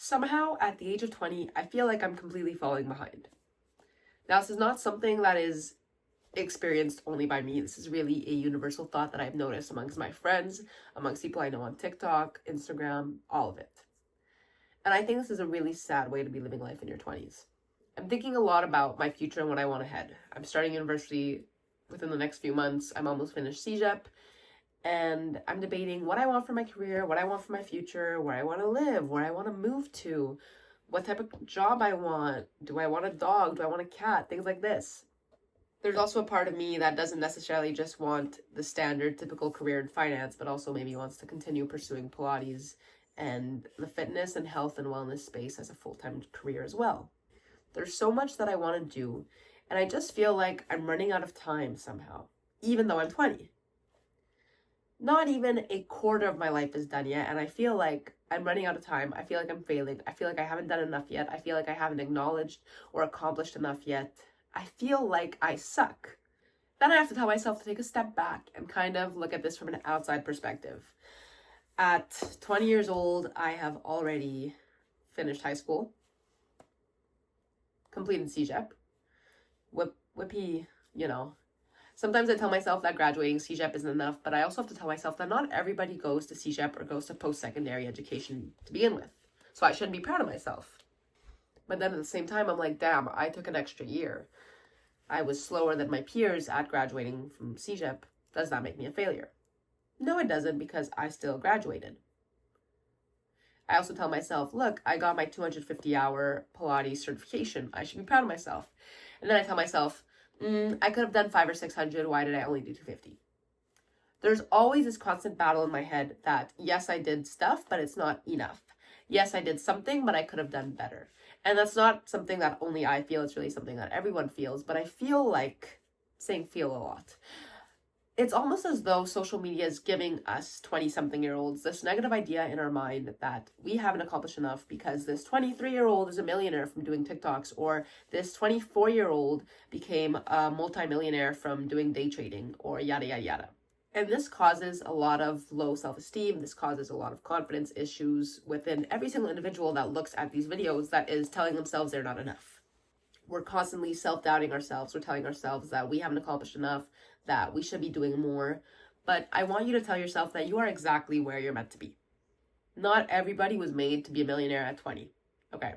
Somehow, at the age of 20, I feel like I'm completely falling behind. Now, this is not something that is experienced only by me. This is really a universal thought that I've noticed amongst my friends, amongst people I know on TikTok, Instagram, all of it. And I think this is a really sad way to be living life in your 20s. I'm thinking a lot about my future and what I want ahead. I'm starting university within the next few months. I'm almost finished CEGEP, and I'm debating what I want for my career, what I want for my future, where I want to live, where I want to move to, what type of job I want. Do I want a dog? Do I want a cat? Things like this. There's also a part of me that doesn't necessarily just want the standard typical career in finance, but also maybe wants to continue pursuing Pilates and the fitness and health and wellness space as a full-time career as well. There's so much that I want to do, and I just feel like I'm running out of time somehow, even though I'm 20. Not even a quarter of my life is done yet, and I feel like I'm running out of time. I feel like I'm failing. I feel like I haven't done enough yet. I feel like I haven't acknowledged or accomplished enough yet. I feel like I suck. Then I have to tell myself to take a step back and kind of look at this from an outside perspective. At 20 years old, I have already finished high school, completed CEGEP, whippy, Sometimes I tell myself that graduating CEGEP isn't enough, but I also have to tell myself that not everybody goes to CEGEP or goes to post-secondary education to begin with. So I shouldn't be proud of myself. But then at the same time, I'm like, damn, I took an extra year. I was slower than my peers at graduating from CEGEP. Does that make me a failure? No, it doesn't, because I still graduated. I also tell myself, look, I got my 250-hour Pilates certification. I should be proud of myself. And then I tell myself, I could have done 500 or 600. Why did I only do 250? There's always this constant battle in my head that, yes, I did stuff, but it's not enough. Yes, I did something, but I could have done better. And that's not something that only I feel. It's really something that everyone feels. But I feel like, saying feel a lot, it's almost as though social media is giving us 20-something-year-olds this negative idea in our mind that we haven't accomplished enough because this 23-year-old is a millionaire from doing TikToks, or this 24-year-old became a multimillionaire from doing day trading, or yada, yada, yada. And this causes a lot of low self-esteem. This causes a lot of confidence issues within every single individual that looks at these videos that is telling themselves they're not enough. We're constantly self-doubting ourselves. We're telling ourselves that we haven't accomplished enough, that we should be doing more. But I want you to tell yourself that you are exactly where you're meant to be. Not everybody was made to be a millionaire at 20. Okay.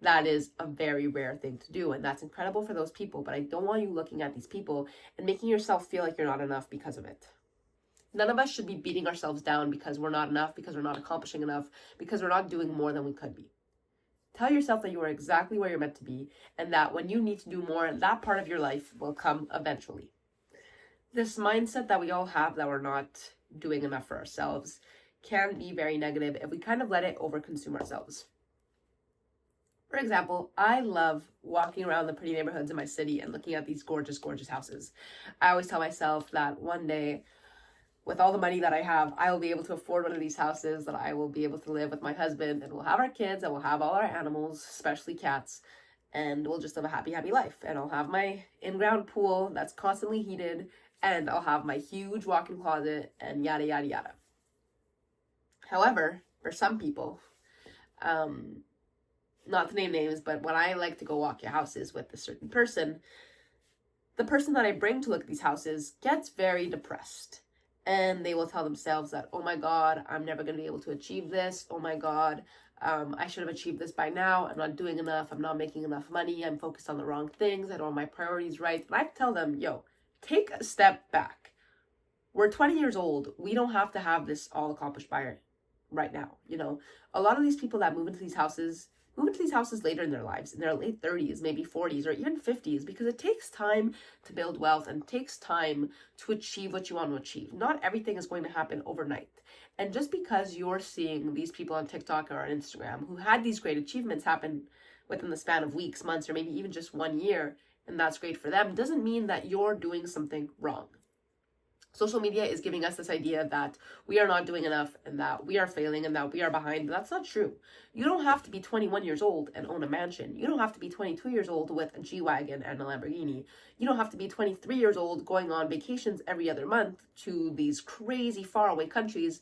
That is a very rare thing to do, and that's incredible for those people. But I don't want you looking at these people and making yourself feel like you're not enough because of it. None of us should be beating ourselves down because we're not enough, because we're not accomplishing enough, because we're not doing more than we could be. Tell yourself that you are exactly where you're meant to be, and that when you need to do more, that part of your life will come eventually. This mindset that we all have that we're not doing enough for ourselves can be very negative if we kind of let it overconsume ourselves. For example, I love walking around the pretty neighborhoods in my city and looking at these gorgeous, gorgeous houses. I always tell myself that one day, with all the money that I have, I will be able to afford one of these houses, that I will be able to live with my husband, and we'll have our kids, and we'll have all our animals, especially cats, and we'll just live a happy, happy life. And I'll have my in-ground pool that's constantly heated, and I'll have my huge walk-in closet, and yada, yada, yada. However, for some people, not to name names, but when I like to go walk your houses with a certain person, the person that I bring to look at these houses gets very depressed. And they will tell themselves that, oh my God, I'm never going to be able to achieve this. Oh my God, I should have achieved this by now. I'm not doing enough. I'm not making enough money. I'm focused on the wrong things. I don't have my priorities right. And I tell them, yo, take a step back. We're 20 years old. We don't have to have this all accomplished by right now. A lot of these people that move into these houses later in their lives, in their late 30s, maybe 40s, or even 50s, because it takes time to build wealth and it takes time to achieve what you want to achieve. Not everything is going to happen overnight. And just because you're seeing these people on TikTok or on Instagram who had these great achievements happen within the span of weeks, months, or maybe even just 1 year, and that's great for them, doesn't mean that you're doing something wrong. Social media is giving us this idea that we are not doing enough and that we are failing and that we are behind, but that's not true. You don't have to be 21 years old and own a mansion. You don't have to be 22 years old with a G-Wagon and a Lamborghini. You don't have to be 23 years old going on vacations every other month to these crazy faraway countries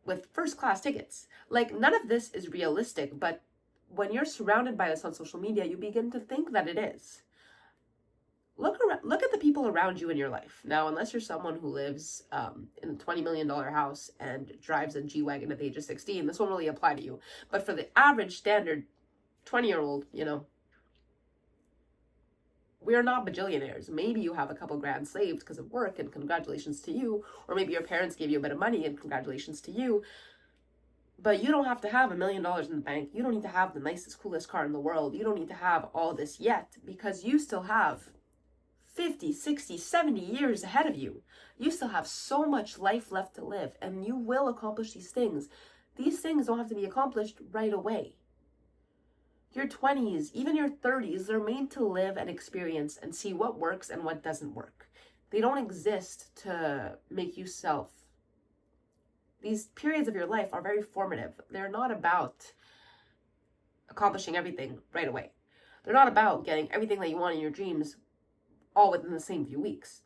with first class tickets. Like, none of this is realistic, but when you're surrounded by this on social media, you begin to think that it is. Look at the people around you in your life. Now, unless you're someone who lives in a $20 million house and drives a G-Wagon at the age of 16, this won't really apply to you. But for the average standard 20-year-old, we are not bajillionaires. Maybe you have a couple grand saved because of work, and congratulations to you. Or maybe your parents gave you a bit of money, and congratulations to you. But you don't have to have $1 million in the bank. You don't need to have the nicest, coolest car in the world. You don't need to have all this yet, because you still have 50, 60, 70 years ahead of you. You still have so much life left to live, and you will accomplish these things. These things don't have to be accomplished right away. Your 20s, even your 30s, they're made to live and experience and see what works and what doesn't work. They don't exist to make you self. These periods of your life are very formative. They're not about accomplishing everything right away. They're not about getting everything that you want in your dreams all within the same few weeks.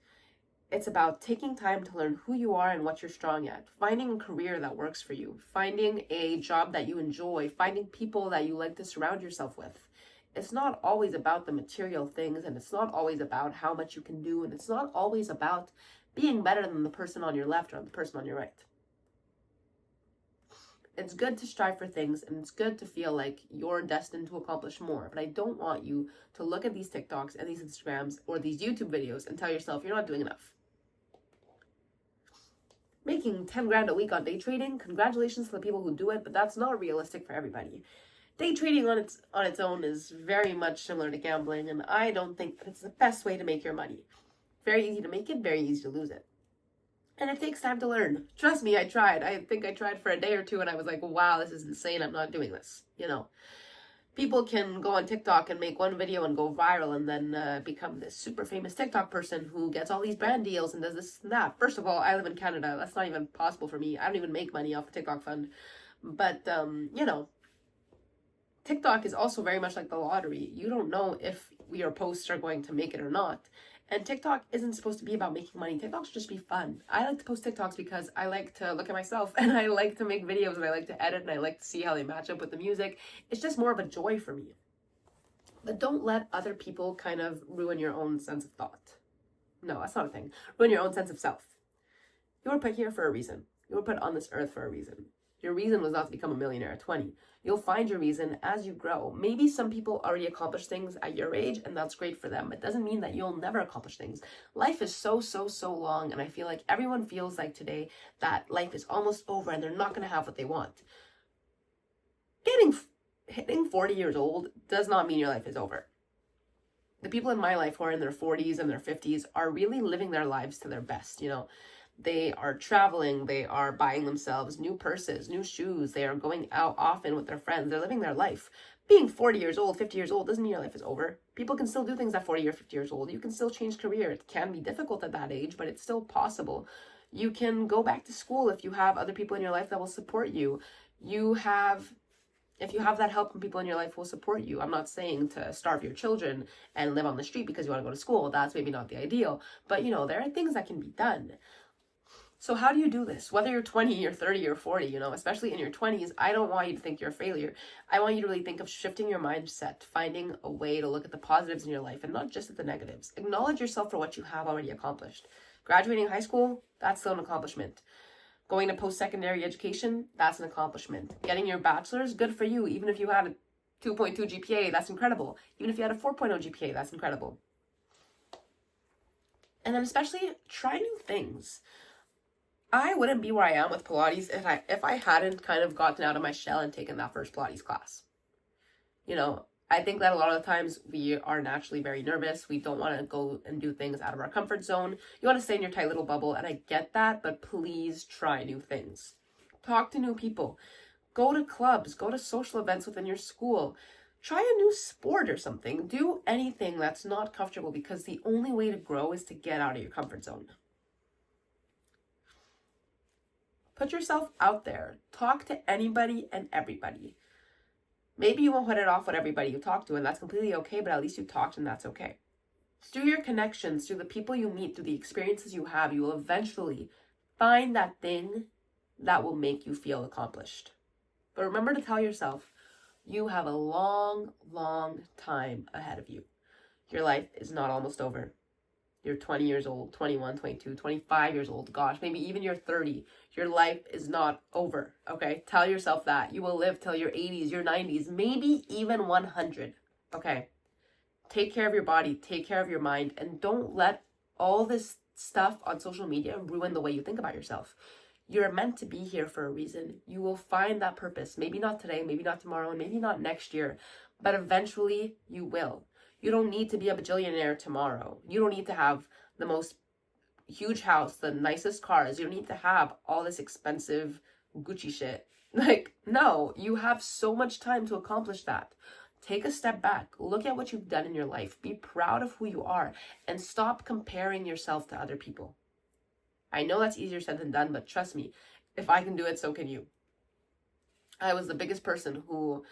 It's about taking time to learn who you are and what you're strong at, finding a career that works for you, finding a job that you enjoy, finding people that you like to surround yourself with. It's not always about the material things, and it's not always about how much you can do, and it's not always about being better than the person on your left or the person on your right. It's good to strive for things, and it's good to feel like you're destined to accomplish more. But I don't want you to look at these TikToks and these Instagrams or these YouTube videos and tell yourself you're not doing enough. Making 10 grand a week on day trading, congratulations to the people who do it, but that's not realistic for everybody. Day trading on its own is very much similar to gambling, and I don't think it's the best way to make your money. Very easy to make it, very easy to lose it. And it takes time to learn. Trust me, I tried. I think I tried for a day or two, and I was like, wow, this is insane. I'm not doing this. People can go on TikTok and make one video and go viral and then become this super famous TikTok person who gets all these brand deals and does this and that. First of all, I live in Canada. That's not even possible for me. I don't even make money off the TikTok fund. But, TikTok is also very much like the lottery. You don't know if your posts are going to make it or not. And TikTok isn't supposed to be about making money. TikTok should just be fun. I like to post TikToks because I like to look at myself, and I like to make videos, and I like to edit, and I like to see how they match up with the music. It's just more of a joy for me. But don't let other people kind of ruin your own sense of thought. No, that's not a thing. Ruin your own sense of self. You were put here for a reason. You were put on this earth for a reason. Your reason was not to become a millionaire at 20. You'll find your reason as you grow. Maybe some people already accomplish things at your age, and that's great for them. It doesn't mean that you'll never accomplish things. Life is so long, and I feel like everyone feels like today that life is almost over and they're not going to have what they want. Hitting 40 years old does not mean your life is over. The people in my life who are in their 40s and their 50s are really living their lives to their best, They are traveling, they are buying themselves new purses, new shoes, they are going out often with their friends, they're living their life. Being 40 years old, 50 years old doesn't mean your life is over. People can still do things at 40 or 50 years old. You can still change career. It can be difficult at that age, but it's still possible. You can go back to school if you have other people in your life that will support you. If you have that help from people in your life who will support you. I'm not saying to starve your children and live on the street because you want to go to school. That's maybe not the ideal. But, there are things that can be done. So how do you do this? Whether you're 20 or 30 or 40, especially in your 20s, I don't want you to think you're a failure. I want you to really think of shifting your mindset, finding a way to look at the positives in your life and not just at the negatives. Acknowledge yourself for what you have already accomplished. Graduating high school, that's still an accomplishment. Going to post-secondary education, that's an accomplishment. Getting your bachelor's, good for you. Even if you had a 2.2 GPA, that's incredible. Even if you had a 4.0 GPA, that's incredible. And then especially try new things. I wouldn't be where I am with Pilates if I hadn't kind of gotten out of my shell and taken that first Pilates class. I think that a lot of the times we are naturally very nervous. We don't want to go and do things out of our comfort zone. You want to stay in your tight little bubble, and I get that, but please try new things. Talk to new people. Go to clubs. Go to social events within your school. Try a new sport or something. Do anything that's not comfortable, because the only way to grow is to get out of your comfort zone. Put yourself out there. Talk to anybody and everybody. Maybe you won't hit it off with everybody you talk to, and that's completely okay, but at least you talked, and that's okay. Through your connections, through the people you meet, through the experiences you have, you will eventually find that thing that will make you feel accomplished. But remember to tell yourself, you have a long, long time ahead of you. Your life is not almost over. You're 20 years old, 21, 22, 25 years old. Gosh, maybe even you're 30. Your life is not over, okay? Tell yourself that. You will live till your 80s, your 90s, maybe even 100, okay? Take care of your body, take care of your mind, and don't let all this stuff on social media ruin the way you think about yourself. You're meant to be here for a reason. You will find that purpose. Maybe not today, maybe not tomorrow, and maybe not next year, but eventually you will. You don't need to be a bajillionaire tomorrow. You don't need to have the most huge house, the nicest cars. You don't need to have all this expensive Gucci shit. Like, no, you have so much time to accomplish that. Take a step back. Look at what you've done in your life. Be proud of who you are and stop comparing yourself to other people. I know that's easier said than done, but trust me, if I can do it, so can you. I was the biggest person who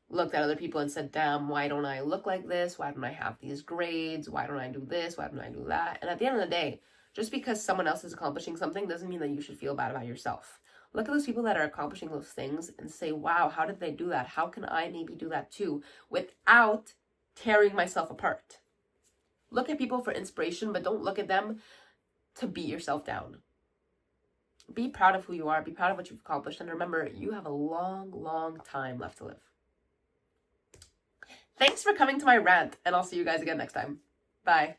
looked at other people and said, damn, why don't I look like this? Why don't I have these grades? Why don't I do this? Why don't I do that? And at the end of the day, just because someone else is accomplishing something doesn't mean that you should feel bad about yourself. Look at those people that are accomplishing those things and say, wow, how did they do that? How can I maybe do that too without tearing myself apart? Look at people for inspiration, but don't look at them to beat yourself down. Be proud of who you are. Be proud of what you've accomplished. And remember, you have a long, long time left to live. Thanks for coming to my rant, and I'll see you guys again next time. Bye.